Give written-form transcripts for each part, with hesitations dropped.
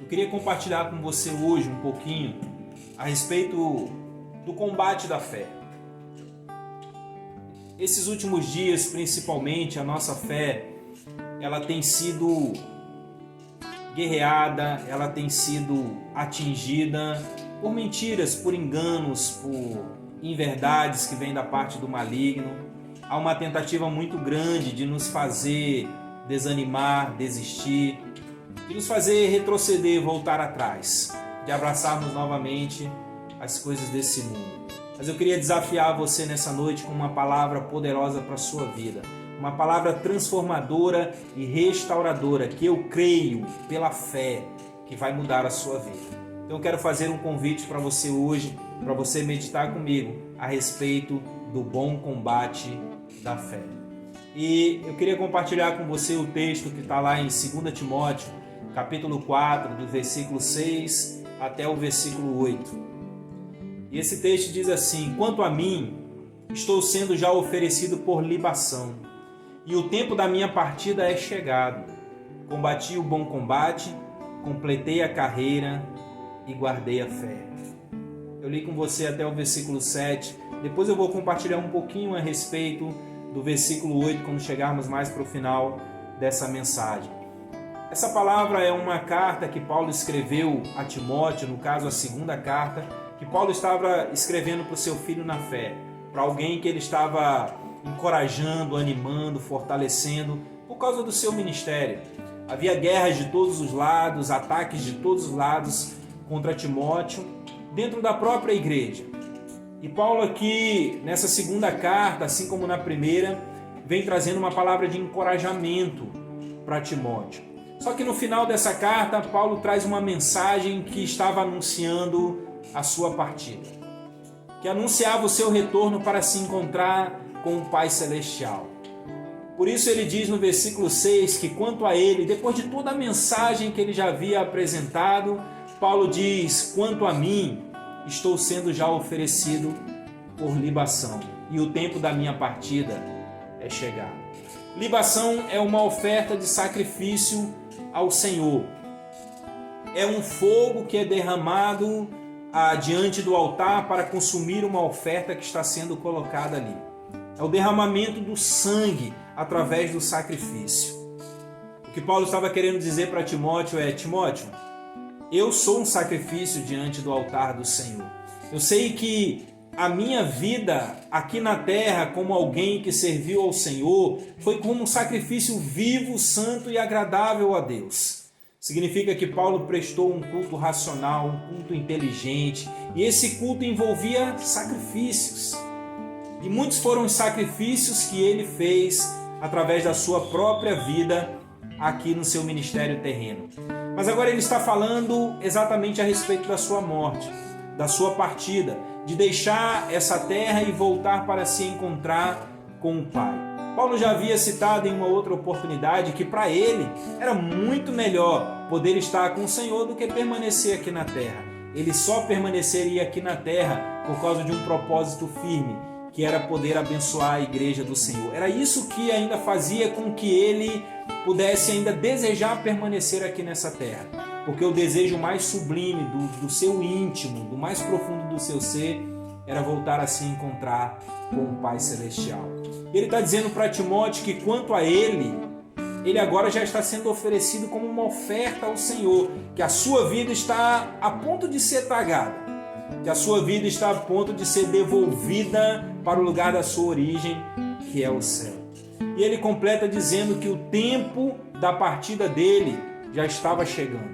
Eu queria compartilhar com você hoje um pouquinho a respeito do combate da fé. Esses últimos dias, principalmente, a nossa fé, ela tem sido guerreada, ela tem sido atingida por mentiras, por enganos, por inverdades que vêm da parte do maligno. Há uma tentativa muito grande de nos fazer desanimar, desistir, de nos fazer retroceder, voltar atrás, de abraçarmos novamente as coisas desse mundo. Mas eu queria desafiar você nessa noite com uma palavra poderosa para a sua vida, uma palavra transformadora e restauradora, que eu creio pela fé que vai mudar a sua vida. Então eu quero fazer um convite para você hoje, para você meditar comigo a respeito do bom combate da fé. E eu queria compartilhar com você o texto que está lá em 2 Timóteo, capítulo 4, do versículo 6 até o versículo 8. E esse texto diz assim: quanto a mim, estou sendo já oferecido por libação, e o tempo da minha partida é chegado. Combati o bom combate, completei a carreira e guardei a fé. Eu li com você até o versículo 7, depois eu vou compartilhar um pouquinho a respeito do versículo 8, quando chegarmos mais para o final dessa mensagem. Essa palavra é uma carta que Paulo escreveu a Timóteo, no caso a segunda carta, que Paulo estava escrevendo para o seu filho na fé, para alguém que ele estava encorajando, animando, fortalecendo, por causa do seu ministério. Havia guerras de todos os lados, ataques de todos os lados contra Timóteo, dentro da própria igreja. E Paulo aqui, nessa segunda carta, assim como na primeira, vem trazendo uma palavra de encorajamento para Timóteo. Só que no final dessa carta, Paulo traz uma mensagem que estava anunciando a sua partida, que anunciava o seu retorno para se encontrar com o Pai Celestial. Por isso ele diz no versículo 6 que quanto a ele, depois de toda a mensagem que ele já havia apresentado, Paulo diz: quanto a mim, estou sendo já oferecido por libação, e o tempo da minha partida é chegado. Libação é uma oferta de sacrifício ao Senhor. É um fogo que é derramado diante do altar para consumir uma oferta que está sendo colocada ali. É o derramamento do sangue através do sacrifício. O que Paulo estava querendo dizer para Timóteo é: Timóteo, eu sou um sacrifício diante do altar do Senhor. Eu sei que a minha vida aqui na terra, como alguém que serviu ao Senhor, foi como um sacrifício vivo, santo e agradável a Deus. Significa que Paulo prestou um culto racional, um culto inteligente, e esse culto envolvia sacrifícios. E muitos foram os sacrifícios que ele fez através da sua própria vida aqui no seu ministério terreno. Mas agora ele está falando exatamente a respeito da sua morte, da sua partida, de deixar essa terra e voltar para se encontrar com o Pai. Paulo já havia citado em uma outra oportunidade que para ele era muito melhor poder estar com o Senhor do que permanecer aqui na terra. Ele só permaneceria aqui na terra por causa de um propósito firme, que era poder abençoar a igreja do Senhor. Era isso que ainda fazia com que ele pudesse ainda desejar permanecer aqui nessa terra. Porque o desejo mais sublime do seu íntimo, do mais profundo do seu ser, era voltar a se encontrar com o Pai Celestial. Ele está dizendo para Timóteo que quanto a ele agora já está sendo oferecido como uma oferta ao Senhor, que a sua vida está a ponto de ser tragada, que a sua vida está a ponto de ser devolvida para o lugar da sua origem, que é o céu. E ele completa dizendo que o tempo da partida dele já estava chegando.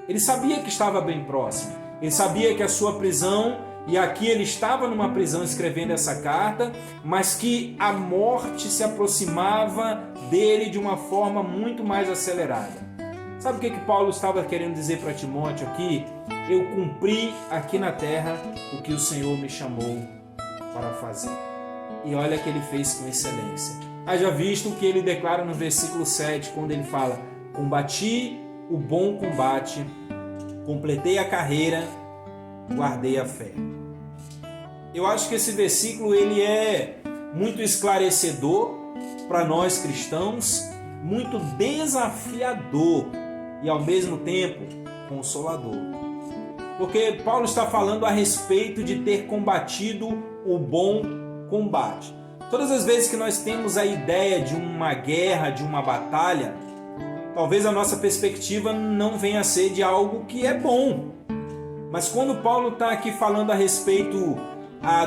Ele sabia que estava bem próximo. Ele sabia que a sua prisão, e aqui ele estava numa prisão escrevendo essa carta, mas que a morte se aproximava dele de uma forma muito mais acelerada. Sabe o que Paulo estava querendo dizer para Timóteo aqui? Eu cumpri aqui na terra o que o Senhor me chamou para fazer. E olha que ele fez com excelência. Haja visto o que ele declara no versículo 7, quando ele fala: combati o bom combate, completei a carreira, guardei a fé. Eu acho que esse versículo ele é muito esclarecedor para nós cristãos, muito desafiador e ao mesmo tempo Consolador. Porque Paulo está falando a respeito de ter combatido o bom combate. Todas as vezes que nós temos a ideia de uma guerra, de uma batalha, talvez a nossa perspectiva não venha a ser de algo que é bom. Mas quando Paulo está aqui falando a respeito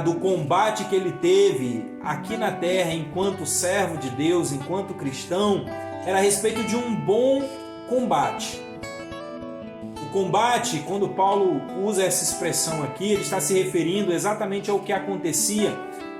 do combate que ele teve aqui na terra enquanto servo de Deus, enquanto cristão, era a respeito de um bom combate. O combate, quando Paulo usa essa expressão aqui, ele está se referindo exatamente ao que acontecia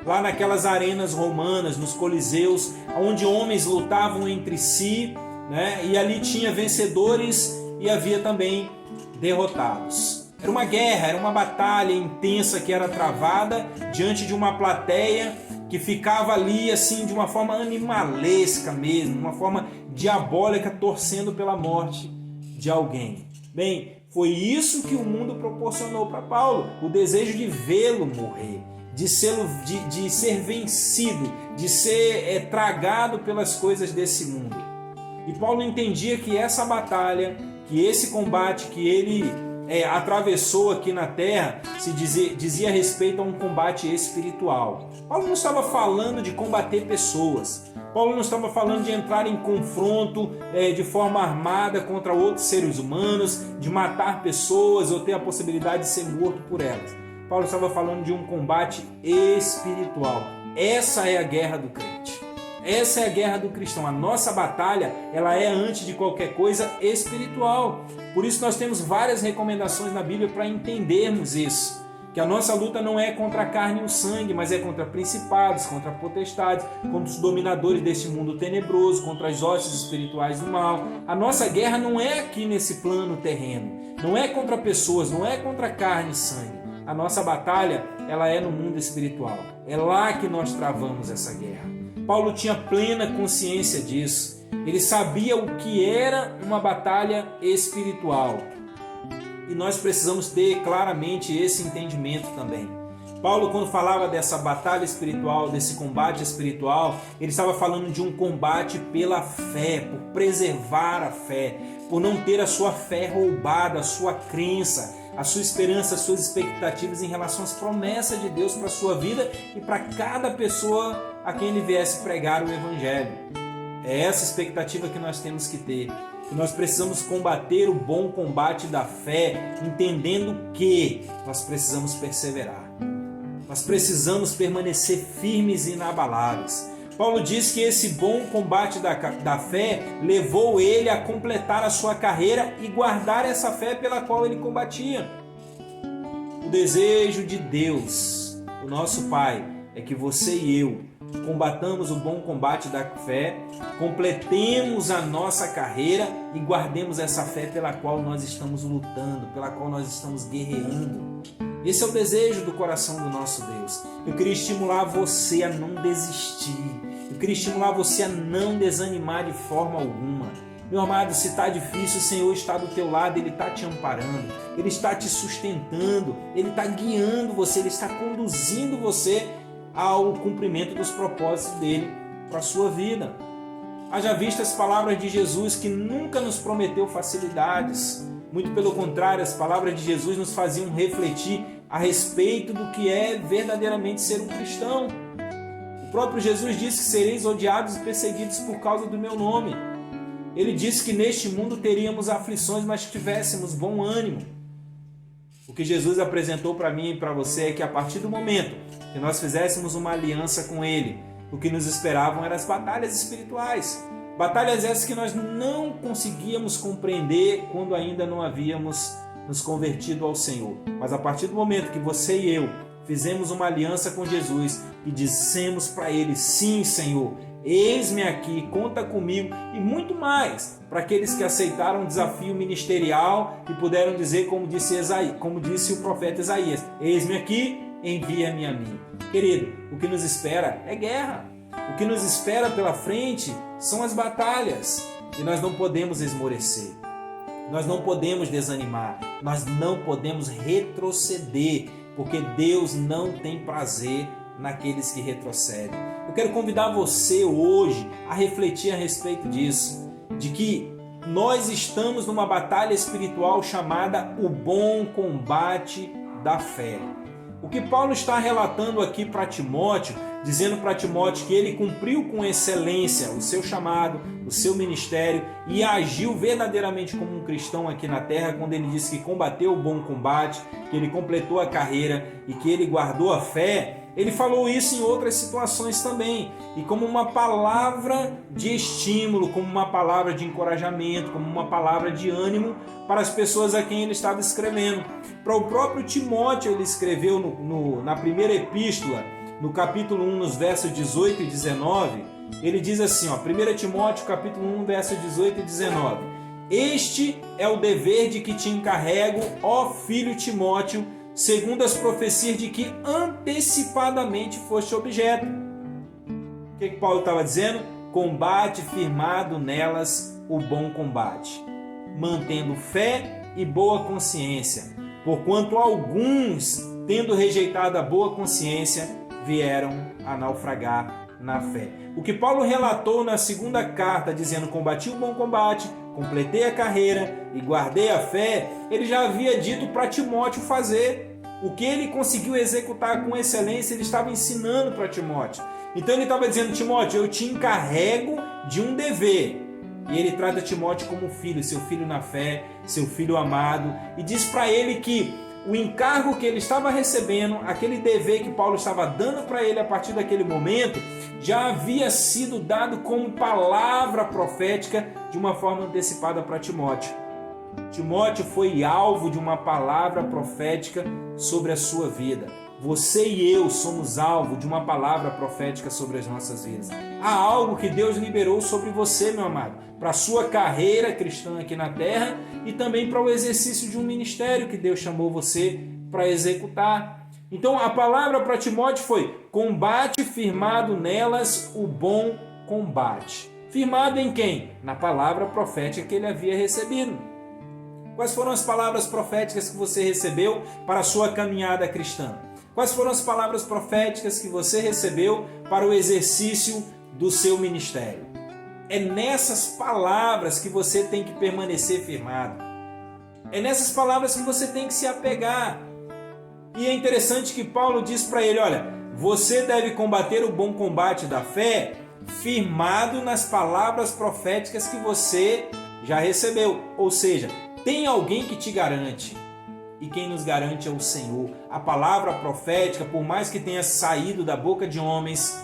lá naquelas arenas romanas, nos coliseus, onde homens lutavam entre si, né? E ali tinha vencedores e havia também derrotados. Era uma guerra, era uma batalha intensa que era travada diante de uma plateia que ficava ali assim de uma forma animalesca mesmo, uma forma diabólica, torcendo pela morte de alguém. Bem, foi isso que o mundo proporcionou para Paulo, o desejo de vê-lo morrer, de ser vencido, de ser tragado pelas coisas desse mundo. E Paulo entendia que essa batalha, que esse combate que ele atravessou aqui na terra, dizia respeito a um combate espiritual. Paulo não estava falando de combater pessoas. Paulo não estava falando de entrar em confronto de forma armada contra outros seres humanos, de matar pessoas ou ter a possibilidade de ser morto por elas. Paulo estava falando de um combate espiritual. Essa é a guerra do crente. Essa é a guerra do cristão. A nossa batalha, ela é, antes de qualquer coisa, espiritual. Por isso nós temos várias recomendações na Bíblia para entendermos isso. Que a nossa luta não é contra a carne e o sangue, mas é contra principados, contra potestades, contra os dominadores deste mundo tenebroso, contra as hostes espirituais do mal. A nossa guerra não é aqui nesse plano terreno. Não é contra pessoas, não é contra carne e sangue. A nossa batalha, ela é no mundo espiritual. É lá que nós travamos essa guerra. Paulo tinha plena consciência disso. Ele sabia o que era uma batalha espiritual. E nós precisamos ter claramente esse entendimento também. Paulo, quando falava dessa batalha espiritual, desse combate espiritual, ele estava falando de um combate pela fé, por preservar a fé, por não ter a sua fé roubada, a sua crença, a sua esperança, as suas expectativas em relação às promessas de Deus para a sua vida e para cada pessoa a quem ele viesse pregar o Evangelho. É essa expectativa que nós temos que ter. Que nós precisamos combater o bom combate da fé, entendendo que nós precisamos perseverar. Nós precisamos permanecer firmes e inabaláveis. Paulo diz que esse bom combate da fé levou ele a completar a sua carreira e guardar essa fé pela qual ele combatia. O desejo de Deus, o nosso Pai, é que você e eu combatamos o bom combate da fé, completemos a nossa carreira e guardemos essa fé pela qual nós estamos lutando, pela qual nós estamos guerreando. Esse é o desejo do coração do nosso Deus. Eu queria estimular você a não desistir. Eu queria estimular você a não desanimar de forma alguma. Meu amado, se está difícil, o Senhor está do teu lado, Ele está te amparando, Ele está te sustentando, Ele está guiando você, Ele está conduzindo você ao cumprimento dos propósitos dele para a sua vida. Haja vista as palavras de Jesus, que nunca nos prometeu facilidades. Muito pelo contrário, as palavras de Jesus nos faziam refletir a respeito do que é verdadeiramente ser um cristão. O próprio Jesus disse que sereis odiados e perseguidos por causa do meu nome. Ele disse que neste mundo teríamos aflições, mas tivéssemos bom ânimo. O que Jesus apresentou para mim e para você é que a partir do momento que nós fizéssemos uma aliança com Ele, o que nos esperavam eram as batalhas espirituais. Batalhas essas que nós não conseguíamos compreender quando ainda não havíamos nos convertido ao Senhor. Mas a partir do momento que você e eu fizemos uma aliança com Jesus e dissemos para Ele: sim, Senhor, eis-me aqui, conta comigo, e muito mais para aqueles que aceitaram o desafio ministerial e puderam dizer, como disse o profeta Isaías: eis-me aqui, envia-me a mim. Querido, o que nos espera é guerra. O que nos espera pela frente são as batalhas. E nós não podemos esmorecer. Nós não podemos desanimar. Nós não podemos retroceder, porque Deus não tem prazer naqueles que retrocedem. Eu quero convidar você hoje a refletir a respeito disso, de que nós estamos numa batalha espiritual chamada o bom combate da fé. O que Paulo está relatando aqui para Timóteo, dizendo para Timóteo que ele cumpriu com excelência o seu chamado, o seu ministério e agiu verdadeiramente como um cristão aqui na terra, quando ele disse que combateu o bom combate, que ele completou a carreira e que ele guardou a fé. Ele falou isso em outras situações também, e como uma palavra de estímulo, como uma palavra de encorajamento, como uma palavra de ânimo para as pessoas a quem ele estava escrevendo. Para o próprio Timóteo, ele escreveu na primeira epístola, no capítulo 1, nos versos 18 e 19, ele diz assim, 1 Timóteo capítulo 1, versos 18 e 19: Este é o dever de que te encarrego, ó filho Timóteo, segundo as profecias de que antecipadamente foste objeto. O que Paulo estava dizendo? Combate firmado nelas o bom combate, mantendo fé e boa consciência, porquanto alguns, tendo rejeitado a boa consciência, vieram a naufragar na fé. O que Paulo relatou na segunda carta, dizendo: combati o bom combate, completei a carreira e guardei a fé, ele já havia dito para Timóteo fazer. O que ele conseguiu executar com excelência, ele estava ensinando para Timóteo. Então ele estava dizendo: Timóteo, eu te encarrego de um dever. E ele trata Timóteo como filho, seu filho na fé, seu filho amado, e diz para ele que o encargo que ele estava recebendo, aquele dever que Paulo estava dando para ele a partir daquele momento, já havia sido dado como palavra profética de uma forma antecipada para Timóteo. Timóteo foi alvo de uma palavra profética sobre a sua vida. Você e eu somos alvo de uma palavra profética sobre as nossas vidas. Há algo que Deus liberou sobre você, meu amado, para a sua carreira cristã aqui na terra e também para o exercício de um ministério que Deus chamou você para executar. Então a palavra para Timóteo foi: combate firmado nelas o bom combate. Firmado em quem? Na palavra profética que ele havia recebido. Quais foram as palavras proféticas que você recebeu para a sua caminhada cristã? Quais foram as palavras proféticas que você recebeu para o exercício do seu ministério? É nessas palavras que você tem que permanecer firmado. É nessas palavras que você tem que se apegar. E é interessante que Paulo diz para ele: olha, você deve combater o bom combate da fé firmado nas palavras proféticas que você já recebeu. Ou seja, tem alguém que te garante. E quem nos garante é o Senhor. A palavra profética, por mais que tenha saído da boca de homens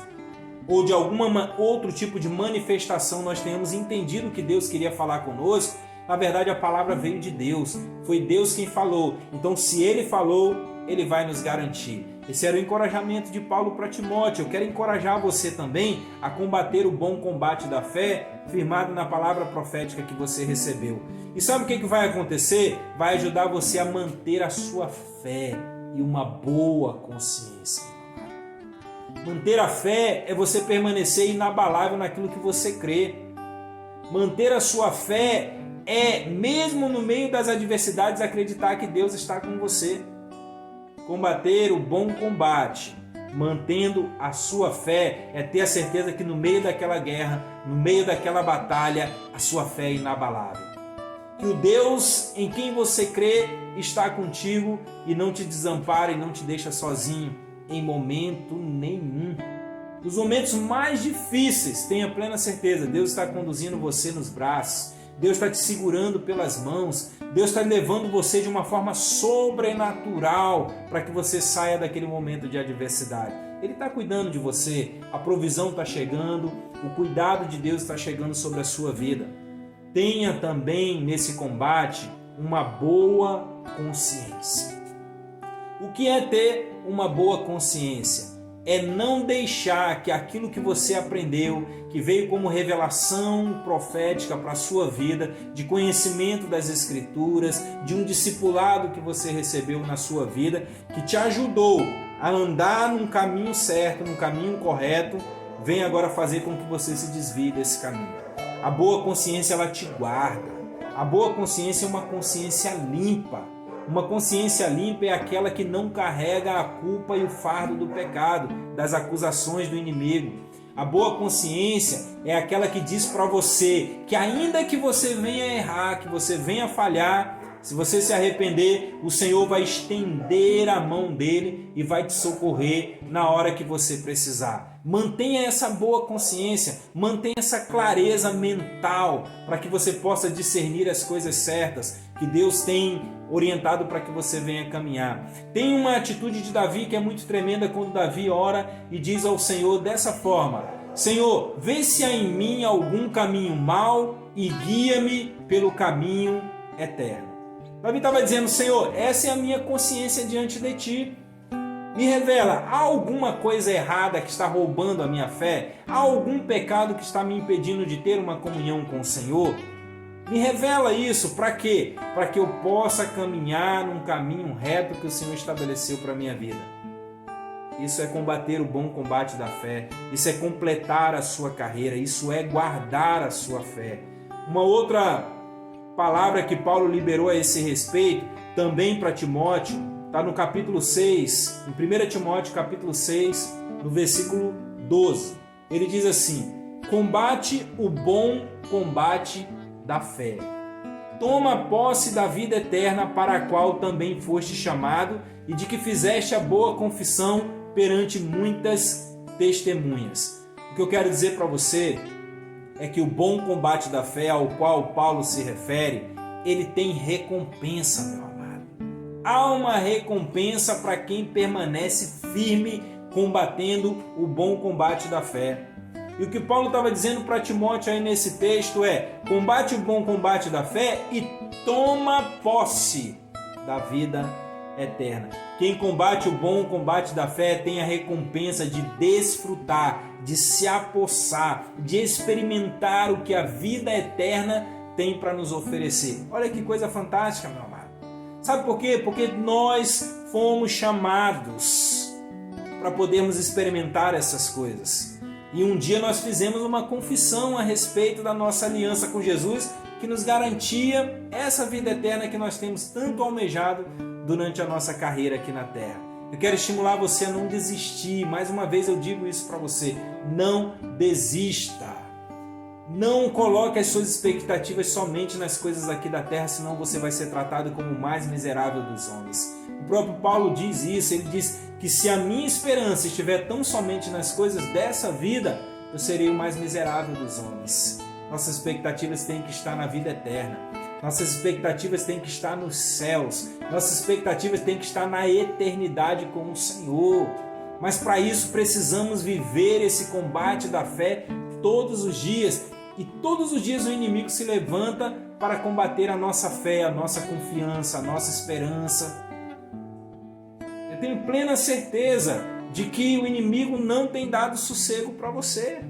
ou de algum outro tipo de manifestação, nós tenhamos entendido que Deus queria falar conosco, na verdade a palavra veio de Deus. Foi Deus quem falou. Então, se Ele falou, Ele vai nos garantir. Esse era o encorajamento de Paulo para Timóteo. Eu quero encorajar você também a combater o bom combate da fé, firmado na palavra profética que você recebeu. E sabe o que vai acontecer? Vai ajudar você a manter a sua fé e uma boa consciência. Manter a fé é você permanecer inabalável naquilo que você crê. Manter a sua fé é, mesmo no meio das adversidades, acreditar que Deus está com você. Combater o bom combate, mantendo a sua fé, é ter a certeza que no meio daquela guerra, no meio daquela batalha, a sua fé é inabalável. Que o Deus em quem você crê está contigo e não te desampara e não te deixa sozinho em momento nenhum. Nos momentos mais difíceis, tenha plena certeza, Deus está conduzindo você nos braços, Deus está te segurando pelas mãos, Deus está levando você de uma forma sobrenatural para que você saia daquele momento de adversidade. Ele está cuidando de você, a provisão está chegando, o cuidado de Deus está chegando sobre a sua vida. Tenha também nesse combate uma boa consciência. O que é ter uma boa consciência? É não deixar que aquilo que você aprendeu, que veio como revelação profética para a sua vida, de conhecimento das Escrituras, de um discipulado que você recebeu na sua vida, que te ajudou a andar num caminho certo, num caminho correto, vem agora fazer com que você se desvie desse caminho. A boa consciência, ela te guarda. A boa consciência é uma consciência limpa. Uma consciência limpa é aquela que não carrega a culpa e o fardo do pecado, das acusações do inimigo. A boa consciência é aquela que diz para você que ainda que você venha errar, que você venha falhar, se você se arrepender, o Senhor vai estender a mão dele e vai te socorrer na hora que você precisar. Mantenha essa boa consciência, mantenha essa clareza mental para que você possa discernir as coisas certas que Deus tem orientado para que você venha caminhar. Tem uma atitude de Davi que é muito tremenda quando Davi ora e diz ao Senhor dessa forma: Senhor, vê se há em mim algum caminho mau e guia-me pelo caminho eterno. Davi estava dizendo: Senhor, essa é a minha consciência diante de Ti. Me revela, há alguma coisa errada que está roubando a minha fé? Há algum pecado que está me impedindo de ter uma comunhão com o Senhor? Me revela isso, para quê? Para que eu possa caminhar num caminho reto que o Senhor estabeleceu para a minha vida. Isso é combater o bom combate da fé, isso é completar a sua carreira, isso é guardar a sua fé. Uma outra palavra que Paulo liberou a esse respeito, também para Timóteo, está no capítulo 6, em 1 Timóteo capítulo 6, no versículo 12. Ele diz assim: combate o bom combate da fé. Toma posse da vida eterna para a qual também foste chamado e de que fizeste a boa confissão perante muitas testemunhas. O que eu quero dizer para você é que o bom combate da fé ao qual Paulo se refere, ele tem recompensa, meu amado. Há uma recompensa para quem permanece firme combatendo o bom combate da fé. E o que Paulo estava dizendo para Timóteo aí nesse texto é: combate o bom combate da fé e toma posse da vida eterna. Quem combate o bom combate da fé tem a recompensa de desfrutar, de se apossar, de experimentar o que a vida eterna tem para nos oferecer. Olha que coisa fantástica, meu amado. Sabe por quê? Porque nós fomos chamados para podermos experimentar essas coisas. E um dia nós fizemos uma confissão a respeito da nossa aliança com Jesus, que nos garantia essa vida eterna que nós temos tanto almejado durante a nossa carreira aqui na Terra. Eu quero estimular você a não desistir. Mais uma vez eu digo isso para você: não desista. Não coloque as suas expectativas somente nas coisas aqui da Terra, senão você vai ser tratado como o mais miserável dos homens. O próprio Paulo diz isso, ele diz que se a minha esperança estiver tão somente nas coisas dessa vida, eu serei o mais miserável dos homens. Nossas expectativas têm que estar na vida eterna. Nossas expectativas têm que estar nos céus. Nossas expectativas têm que estar na eternidade com o Senhor. Mas para isso precisamos viver esse combate da fé todos os dias. E todos os dias o inimigo se levanta para combater a nossa fé, a nossa confiança, a nossa esperança. Eu tenho plena certeza de que o inimigo não tem dado sossego para você.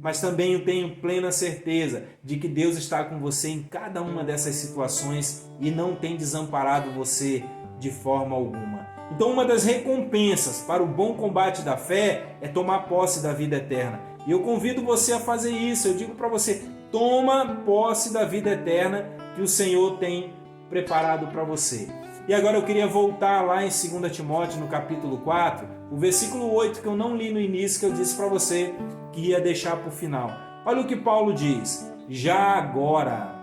Mas também eu tenho plena certeza de que Deus está com você em cada uma dessas situações e não tem desamparado você de forma alguma. Então, uma das recompensas para o bom combate da fé é tomar posse da vida eterna. E eu convido você a fazer isso. Eu digo para você: toma posse da vida eterna que o Senhor tem preparado para você. E agora eu queria voltar lá em 2 Timóteo, no capítulo 4, o versículo 8, que eu não li no início, que eu disse para você que ia deixar para o final. Olha o que Paulo diz: já agora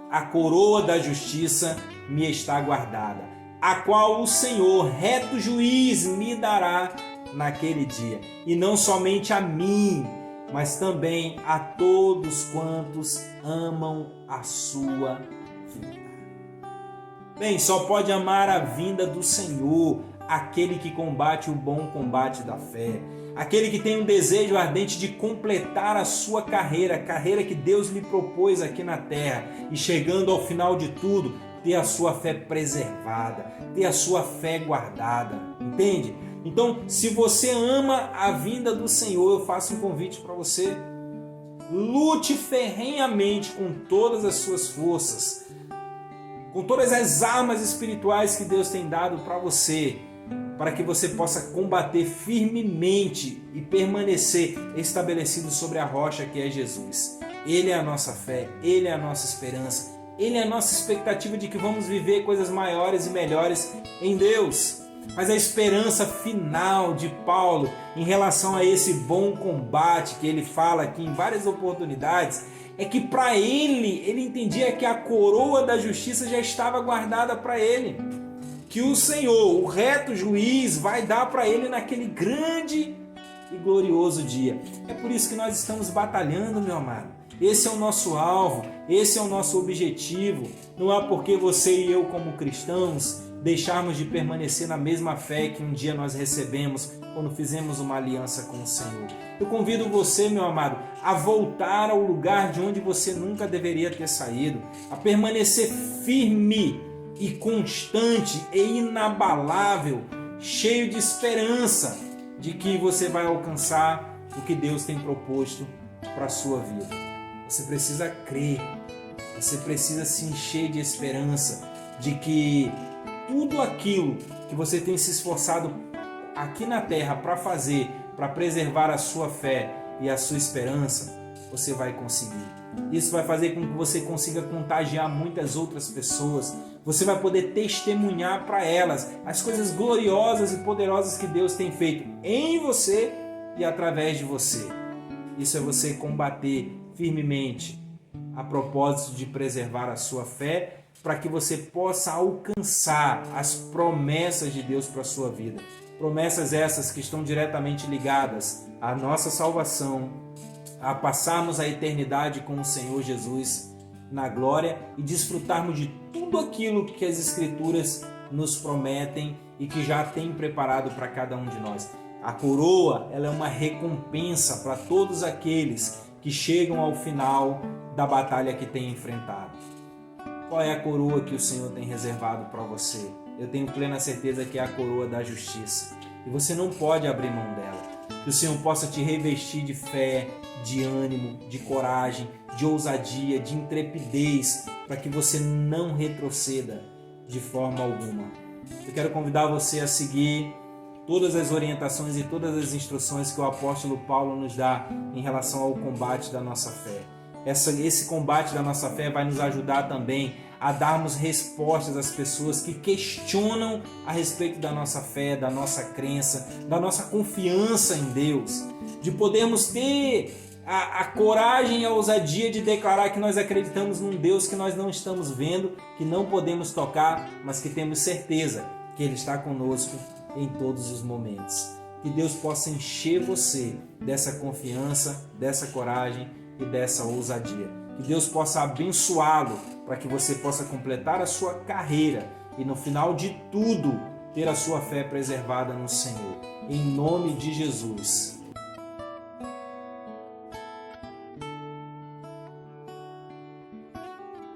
a coroa da justiça me está guardada, a qual o Senhor, reto juiz, me dará naquele dia. E não somente a mim, mas também a todos quantos amam a sua vida. Bem, só pode amar a vinda do Senhor aquele que combate o bom combate da fé, aquele que tem um desejo ardente de completar a sua carreira, a carreira que Deus lhe propôs aqui na terra, e chegando ao final de tudo, ter a sua fé preservada, ter a sua fé guardada, entende? Então, se você ama a vinda do Senhor, eu faço um convite para você: lute ferrenhamente com todas as suas forças, com todas as armas espirituais que Deus tem dado para você, para que você possa combater firmemente e permanecer estabelecido sobre a rocha que é Jesus. Ele é a nossa fé, Ele é a nossa esperança, Ele é a nossa expectativa de que vamos viver coisas maiores e melhores em Deus. Mas a esperança final de Paulo em relação a esse bom combate que ele fala aqui em várias oportunidades é que para ele entendia que a coroa da justiça já estava guardada para ele. Que o Senhor, o reto juiz, vai dar para ele naquele grande e glorioso dia. É por isso que nós estamos batalhando, meu amado. Esse é o nosso alvo, esse é o nosso objetivo. Não há porque você e eu, como cristãos, deixarmos de permanecer na mesma fé que um dia nós recebemos quando fizemos uma aliança com o Senhor. Eu convido você, meu amado, a voltar ao lugar de onde você nunca deveria ter saído, a permanecer firme e constante e inabalável, cheio de esperança de que você vai alcançar o que Deus tem proposto para a sua vida. Você precisa crer, você precisa se encher de esperança de que tudo aquilo que você tem se esforçado aqui na terra para fazer, para preservar a sua fé e a sua esperança, você vai conseguir. Isso vai fazer com que você consiga contagiar muitas outras pessoas. Você vai poder testemunhar para elas as coisas gloriosas e poderosas que Deus tem feito em você e através de você. Isso é você combater firmemente a propósito de preservar a sua fé, para que você possa alcançar as promessas de Deus para a sua vida. Promessas essas que estão diretamente ligadas à nossa salvação, a passarmos a eternidade com o Senhor Jesus na glória e desfrutarmos de tudo aquilo que as Escrituras nos prometem e que já tem preparado para cada um de nós. A coroa, ela é uma recompensa para todos aqueles que chegam ao final da batalha que têm enfrentado. Qual é a coroa que o Senhor tem reservado para você? Eu tenho plena certeza que é a coroa da justiça. E você não pode abrir mão dela. Que o Senhor possa te revestir de fé, de ânimo, de coragem, de ousadia, de intrepidez, para que você não retroceda de forma alguma. Eu quero convidar você a seguir todas as orientações e todas as instruções que o apóstolo Paulo nos dá em relação ao combate da nossa fé. Esse combate da nossa fé vai nos ajudar também a darmos respostas às pessoas que questionam a respeito da nossa fé, da nossa crença, da nossa confiança em Deus, de podermos ter a coragem e a ousadia de declarar que nós acreditamos num Deus que nós não estamos vendo, que não podemos tocar, mas que temos certeza que Ele está conosco em todos os momentos. Que Deus possa encher você dessa confiança, dessa coragem e dessa ousadia. Que Deus possa abençoá-lo para que você possa completar a sua carreira e no final de tudo ter a sua fé preservada no Senhor. Em nome de Jesus.